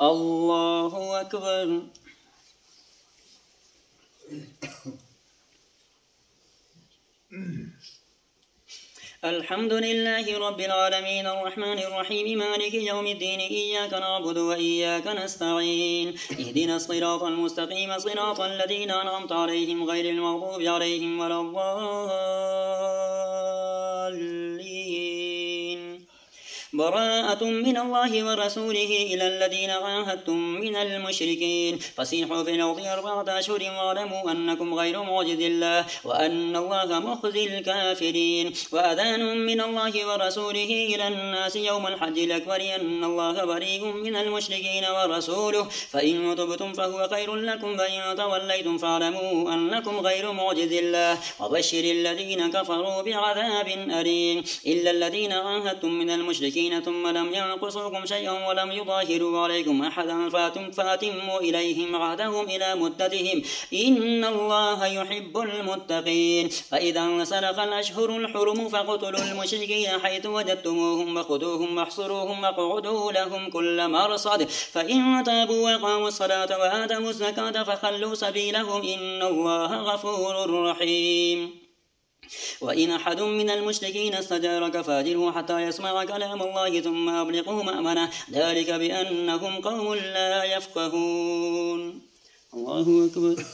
الله أكبر. الحمد لله رب العالمين الرحمن الرحيم مالك يوم الدين إياك نعبد وإياك نستعين اهدنا الصراط المستقيم صراط الذين أنعمت عليهم غير المغضوب عليهم ولا الضالين. براءة من الله ورسوله إلى الذين عاهدتم من المشركين فسيحوا في الأرض 4 أشهر واعلموا أنكم غير معجز الله وأن الله مخزي الكافرين. وأذان من الله ورسوله إلى الناس يوم الحج الأكبر أن الله بريء من المشركين ورسوله فإن تبتم فهو خير لكم فإن توليتم فاعلموا أنكم غير معجز الله وبشر الذين كفروا بعذاب أليم. إلا الذين عاهدتم من المشركين ثم لم ينقصوكم شيئا ولم يظاهروا عليكم أحدا فأتموا إليهم عهدهم إلى مدتهم إن الله يحب المتقين. فإذا انسلخ الأشهر الحرم فاقتلوا المشركين حيث وجدتموهم وخذوهم واحصروهم واقعدوا لهم كل مرصد فإن تابوا وأقاموا الصلاة وآتوا الزكاة فخلوا سبيلهم إن الله غفور رحيم. وإن أحد من المشركين استجارك فأجره حتى يسمع كلام الله ثم أبلغه مأمنه ذلك بأنهم قوم لا يفقهون. الله أكبر.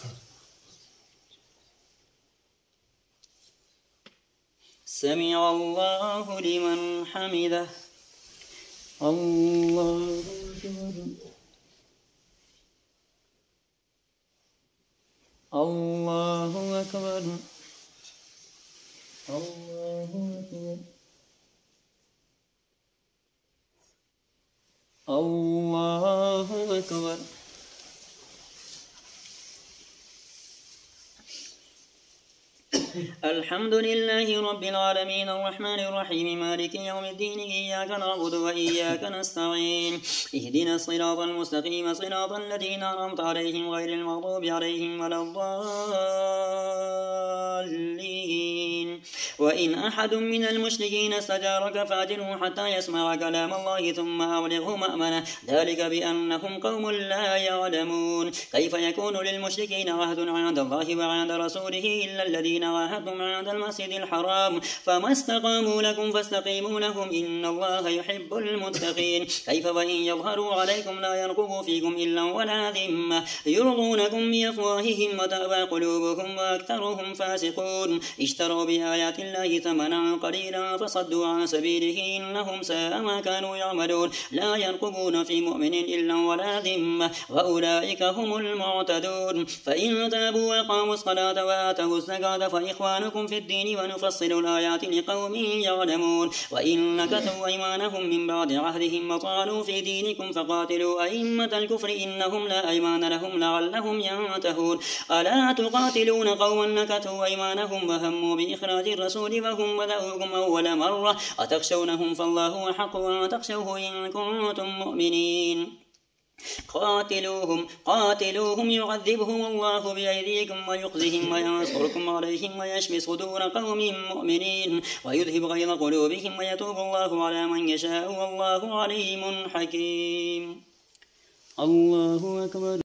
سمع الله لمن حمده. الله أكبر. الله أكبر. الله أكبر. الله أكبر. الحمد لله رب العالمين الرحمن الرحيم مالك يوم الدين إياك نعبد وإياك نستعين اهدنا الصراط المستقيم صراط الذين أنعمت عليهم غير المغضوب عليهم ولا الضالين. وإن أحد من المشركين استجارك فأجره حتى يسمع كلام الله ثم أبلغه مأمنه ذلك بأنهم قوم لا يعلمون. كيف يكون للمشركين عهد عند الله وعند رسوله إلا الذين عاهدتم عند المسجد الحرام فما استقاموا لكم فاستقيموا لهم إن الله يحب المتقين. كيف وإن يظهروا عليكم لا يرقبوا فيكم إلا ولا ذمة يرضونكم بأفواههم وتأبى قلوبهم وأكثرهم فاسقون. اشتروا بآيات الله ثمنا قليلا فصدوا عن سبيله إنهم ساء ما كانوا يعملون. لا يرقبون في مؤمن إلا ولا ذمة وأولئك هم المعتدون. فإن تابوا وأقاموا الصلاة وآتوا الزكاة فإخوانكم في الدين ونفصل الآيات لقوم يعلمون. وإن نكثوا أيمانهم من بعد عهدهم وطعنوا في دينكم فقاتلوا أئمة الكفر إنهم لا أيمان لهم لعلهم ينتهون. ألا تقاتلون قوما نكثوا أيمانهم وهموا بإخراج الرسول وهم بدأوكم أول مرة أتخشونهم فالله أحق أن تخشوه إن كنتم مؤمنين. قاتلوهم يعذبهم الله بأيديكم ويخزهم وينصركم عليهم ويشفي صدور قوم مؤمنين ويذهب غيظ قلوبهم ويتوب الله على من يشاء والله عليم حكيم. الله أكبر.